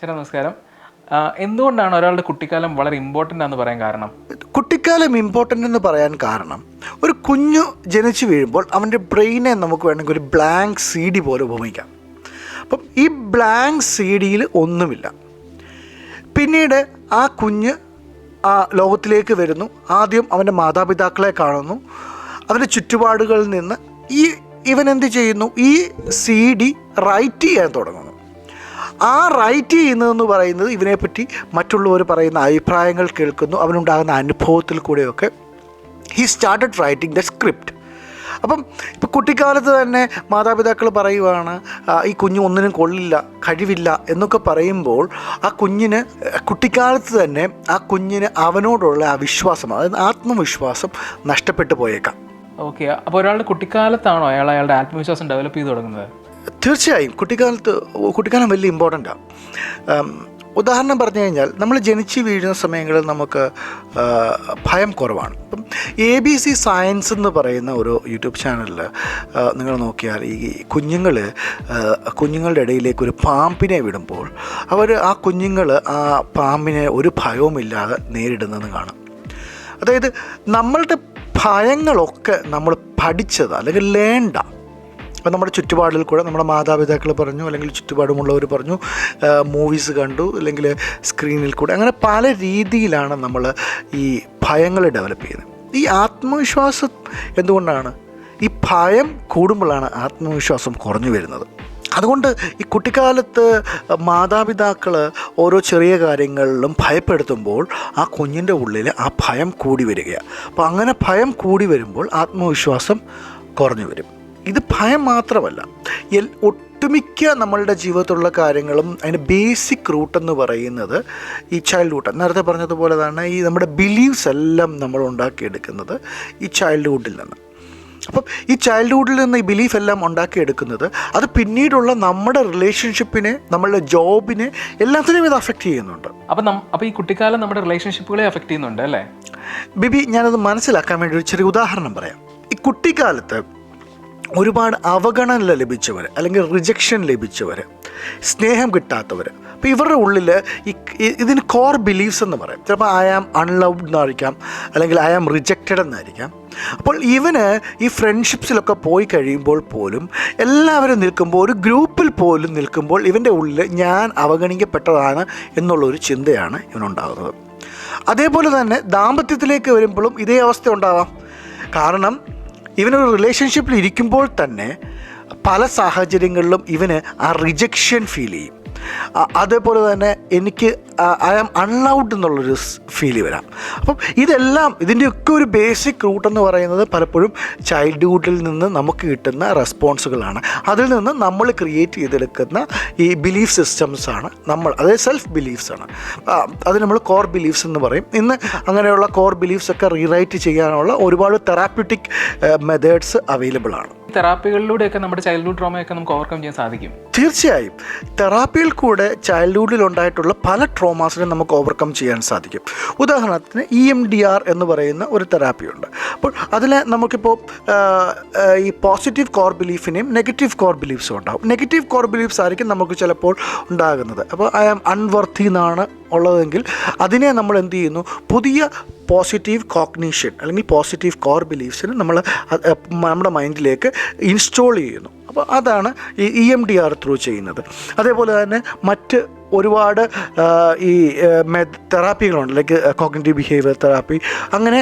ചേട്ടാ നമസ്കാരം. എന്തുകൊണ്ടാണ് ഒരാളുടെ കുട്ടിക്കാലം വളരെ ഇമ്പോർട്ടൻ്റ് ആണെന്ന് പറയാൻ കാരണം? കുട്ടിക്കാലം ഇമ്പോർട്ടൻ്റ് എന്ന് പറയാൻ കാരണം ഒരു കുഞ്ഞു ജനിച്ചു വീഴുമ്പോൾ അവൻ്റെ ബ്രെയിനെ നമുക്ക് വേണമെങ്കിൽ ഒരു ബ്ലാങ്ക് സി ഡി പോലെ ഉപമിക്കാം. അപ്പം ഈ ബ്ലാങ്ക് സി ഡിയിൽ ഒന്നുമില്ല. പിന്നീട് ആ കുഞ്ഞ് ആ ലോകത്തിലേക്ക് വരുന്നു. ആദ്യം അവൻ്റെ മാതാപിതാക്കളെ കാണുന്നു. അവൻ്റെ ചുറ്റുപാടുകളിൽ നിന്ന് ഇവൻ എന്ത് ചെയ്യുന്നു? ഈ സി ഡി റൈറ്റ് ചെയ്യാൻ തുടങ്ങുന്നു. ആ റൈറ്റ് ചെയ്യുന്നതെന്ന് പറയുന്നത് ഇവനെപ്പറ്റി മറ്റുള്ളവർ പറയുന്ന അഭിപ്രായങ്ങൾ കേൾക്കുന്നു. അവനുണ്ടാകുന്ന അനുഭവത്തിൽ കൂടെയൊക്കെ he started writing the script. അപ്പം ഇപ്പോൾ കുട്ടിക്കാലത്ത് തന്നെ മാതാപിതാക്കൾ പറയുവാണ് ഈ കുഞ്ഞ് ഒന്നിനും കൊള്ളില്ല, കഴിവില്ല എന്നൊക്കെ പറയുമ്പോൾ ആ കുഞ്ഞിന് കുട്ടിക്കാലത്ത് തന്നെ ആ കുഞ്ഞിന് അവനോടുള്ള ആ വിശ്വാസം, അതായത് ആത്മവിശ്വാസം നഷ്ടപ്പെട്ടു പോയേക്കാം. ഓക്കെ, അപ്പോൾ ഒരാളുടെ കുട്ടിക്കാലത്താണോ അയാളുടെ ആത്മവിശ്വാസം ഡെവലപ്പ് ചെയ്ത് തുടങ്ങുന്നത്? തീർച്ചയായും കുട്ടിക്കാലം വലിയ ഇമ്പോർട്ടൻ്റാണ്. ഉദാഹരണം പറഞ്ഞു കഴിഞ്ഞാൽ നമ്മൾ ജനിച്ച് വീഴുന്ന സമയങ്ങളിൽ നമുക്ക് ഭയം കുറവാണ്. ഇപ്പം ABC സയൻസ് എന്ന് പറയുന്ന ഒരു യൂട്യൂബ് ചാനലിൽ നിങ്ങൾ നോക്കിയാൽ ഈ കുഞ്ഞുങ്ങളുടെ ഇടയിലേക്ക് ഒരു പാമ്പിനെ വിടുമ്പോൾ ആ കുഞ്ഞുങ്ങൾ ആ പാമ്പിനെ ഒരു ഭയവുമില്ലാതെ നേരിടുന്നതെന്ന് കാണാം. അതായത് നമ്മളുടെ ഭയങ്ങളൊക്കെ നമ്മൾ പഠിച്ചത് അല്ലെങ്കിൽ ലേണ്ട. അപ്പം നമ്മുടെ ചുറ്റുപാടിൽ കൂടെ നമ്മുടെ മാതാപിതാക്കൾ പറഞ്ഞു, അല്ലെങ്കിൽ ചുറ്റുപാടുമുള്ളവർ പറഞ്ഞു, മൂവീസ് കണ്ടു, അല്ലെങ്കിൽ സ്ക്രീനിൽ കൂടെ, അങ്ങനെ പല രീതിയിലാണ് നമ്മൾ ഈ ഭയങ്ങൾ ഡെവലപ്പ് ചെയ്യുന്നത്. ഈ ആത്മവിശ്വാസം എന്തുകൊണ്ടാണ്? ഈ ഭയം കൂടുമ്പോഴാണ് ആത്മവിശ്വാസം കുറഞ്ഞു വരുന്നത്. അതുകൊണ്ട് ഈ കുട്ടിക്കാലത്ത് മാതാപിതാക്കൾ ഓരോ ചെറിയ കാര്യങ്ങളിലും ഭയപ്പെടുത്തുമ്പോൾ ആ കുഞ്ഞിൻ്റെ ഉള്ളിൽ ആ ഭയം കൂടി വരികയാണ്. അപ്പോൾ അങ്ങനെ ഭയം കൂടി വരുമ്പോൾ ആത്മവിശ്വാസം കുറഞ്ഞു വരും. ഇത് ഭയം മാത്രമല്ല, ഒട്ടുമിക്ക നമ്മളുടെ ജീവിതത്തിലുള്ള കാര്യങ്ങളും അതിൻ്റെ ബേസിക് റൂട്ടെന്ന് പറയുന്നത് ഈ ചൈൽഡ്ഹുഡ്. നേരത്തെ പറഞ്ഞതുപോലെ തന്നെ ഈ നമ്മുടെ ബിലീവ്സ് എല്ലാം നമ്മൾ ഉണ്ടാക്കിയെടുക്കുന്നത് ഈ ചൈൽഡ്ഹുഡിൽ നിന്ന്. അപ്പം ഈ ചൈൽഡ്ഹുഡിൽ നിന്ന് ഈ ബിലീഫ് എല്ലാം ഉണ്ടാക്കിയെടുക്കുന്നത് അത് പിന്നീടുള്ള നമ്മുടെ റിലേഷൻഷിപ്പിനെ, നമ്മളുടെ ജോബിനെ, എല്ലാത്തിനെയും ഇത് അഫക്റ്റ് ചെയ്യുന്നുണ്ട്. അപ്പോൾ ഈ കുട്ടിക്കാലം നമ്മുടെ റിലേഷൻഷിപ്പുകളെ അഫക്റ്റ് ചെയ്യുന്നുണ്ട് അല്ലേ? ബിബി, ഞാനത് മനസ്സിലാക്കാൻ വേണ്ടി ഒരു ചെറിയ ഉദാഹരണം പറയാം. ഈ കുട്ടിക്കാലത്ത് ഒരുപാട് അവഗണന ലഭിച്ചവർ, അല്ലെങ്കിൽ റിജക്ഷൻ ലഭിച്ചവർ, സ്നേഹം കിട്ടാത്തവർ, അപ്പോൾ ഇവരുടെ ഉള്ളിൽ ഇതിന് കോർ ബിലീഫ്സ് എന്ന് പറയും. ചിലപ്പോൾ ഐ ആം അൺലവ്ഡ് എന്നായിരിക്കാം, അല്ലെങ്കിൽ ഐ ആം റിജക്റ്റഡ് എന്നായിരിക്കാം. അപ്പോൾ ഇവന് ഈ ഫ്രണ്ട്ഷിപ്സിലൊക്കെ പോയി കഴിയുമ്പോൾ പോലും, എല്ലാവരും നിൽക്കുമ്പോൾ, ഒരു ഗ്രൂപ്പിൽ പോലും നിൽക്കുമ്പോൾ ഇവൻ്റെ ഉള്ളിൽ ഞാൻ അവഗണിക്കപ്പെട്ടതാണ് എന്നുള്ളൊരു ചിന്തയാണ് ഇവനുണ്ടാകുന്നത്. അതേപോലെ തന്നെ ദാമ്പത്യത്തിലേക്ക് വരുമ്പോഴും ഇതേ അവസ്ഥ ഉണ്ടാവാം. കാരണം ഇവനൊരു റിലേഷൻഷിപ്പിൽ ഇരിക്കുമ്പോൾ തന്നെ പല സാഹചര്യങ്ങളിലും ഇവന് ആ റിജക്ഷൻ ഫീൽ ചെയ്യും. അതേപോലെ തന്നെ എനിക്ക് ഐ ആം അൺലൗഡ് എന്നുള്ളൊരു ഫീൽ വരാം. അപ്പം ഇതിൻ്റെയൊക്കെ ഒരു ബേസിക് റൂട്ടെന്ന് പറയുന്നത് പലപ്പോഴും ചൈൽഡ്ഹുഡിൽ നിന്ന് നമുക്ക് കിട്ടുന്ന റെസ്പോൺസുകളാണ്. അതിൽ നിന്ന് നമ്മൾ ക്രിയേറ്റ് ചെയ്തെടുക്കുന്ന ഈ ബിലീഫ് സിസ്റ്റംസാണ് അതായത് സെൽഫ് ബിലീഫ്സാണ്. അത് നമ്മൾ കോർ ബിലീഫ്സ് എന്ന് പറയും. ഇന്ന് അങ്ങനെയുള്ള കോർ ബിലീഫ്സൊക്കെ റീറൈറ്റ് ചെയ്യാനുള്ള ഒരുപാട് തെറാപ്യൂട്ടിക് മെത്തേഡ്സ് അവൈലബിൾ ആണ്. തെറാപ്പികളിലൂടെയൊക്കെ നമ്മുടെ ചൈൽഡ്ഹുഡ് ട്രോമയൊക്കെ നമുക്ക് ഓവർകം ചെയ്യാൻ സാധിക്കും. തീർച്ചയായും തെറാപ്പിയിൽ കൂടെ ചൈൽഡ്ഹുഡിൽ ഉണ്ടായിട്ടുള്ള പല ട്രോമാസിനെ നമുക്ക് ഓവർകം ചെയ്യാൻ സാധിക്കും. ഉദാഹരണത്തിന് EMDR എന്ന് പറയുന്ന ഒരു തെറാപ്പിയുണ്ട്. അപ്പോൾ അതിൽ നമുക്കിപ്പോൾ ഈ പോസിറ്റീവ് കോർ ബിലീഫിനെയും നെഗറ്റീവ് കോർ ബിലീഫ്സും ഉണ്ടാകും. നെഗറ്റീവ് കോർ ബിലീഫ്സ് ആയിരിക്കും നമുക്ക് ചിലപ്പോൾ ഉണ്ടാകുന്നത്. അപ്പോൾ ഐ ആം അൺവർത്തി എന്നാണ് ഉള്ളതെങ്കിൽ അതിനെ നമ്മൾ എന്ത് ചെയ്യുന്നു? പുതിയ പോസിറ്റീവ് കോഗ്നിഷൻ അല്ലെങ്കിൽ പോസിറ്റീവ് കോർ ബിലീഫ്സിന് നമ്മുടെ മൈൻഡിലേക്ക് ഇൻസ്റ്റോൾ ചെയ്യുന്നു. അപ്പോൾ അതാണ് ഈ EMDR ത്രൂ ചെയ്യുന്നത്. അതേപോലെ തന്നെ മറ്റ് ഒരുപാട് ഈ തെറാപ്പികളുണ്ട്, ലൈക്ക് കോഗ്നിറ്റീവ് ബിഹേവിയർ തെറാപ്പി, അങ്ങനെ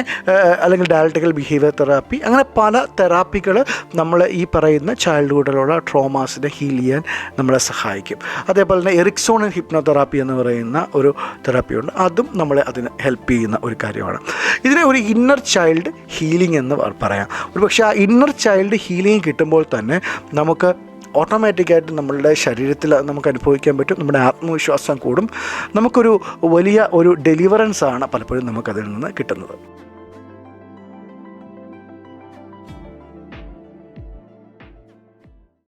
അല്ലെങ്കിൽ ഡയലക്റ്റിക്കൽ ബിഹേവിയർ തെറാപ്പി, അങ്ങനെ പല തെറാപ്പികൾ നമ്മളെ ഈ പറയുന്ന ചൈൽഡ്ഹുഡിലുള്ള ട്രോമാസിനെ ഹീൽ ചെയ്യാൻ നമ്മളെ സഹായിക്കും. അതേപോലെ തന്നെ എറിക്സോണിയൻ ഹിപ്നോതെറാപ്പി എന്ന് പറയുന്ന ഒരു തെറാപ്പിയുണ്ട്. അതും നമ്മളെ അതിന് ഹെൽപ്പ് ചെയ്യുന്ന ഒരു കാര്യമാണ്. ഇതിനെ ഒരു ഇന്നർ ചൈൽഡ് ഹീലിംഗ് എന്ന് പറയാം. ഒരു പക്ഷേ ആ ഇന്നർ ചൈൽഡ് ഹീലിംഗ് കിട്ടുമ്പോൾ തന്നെ നമുക്ക് ഓട്ടോമാറ്റിക്കായിട്ട് നമ്മളുടെ ശരീരത്തിൽ നമുക്ക് അനുഭവിക്കാൻ പറ്റും. നമ്മുടെ ആത്മവിശ്വാസം കൂടും. നമുക്കൊരു വലിയ ഒരു ഡെലിവറൻസാണ് പലപ്പോഴും നമുക്കതിൽ നിന്ന് കിട്ടുന്നത്.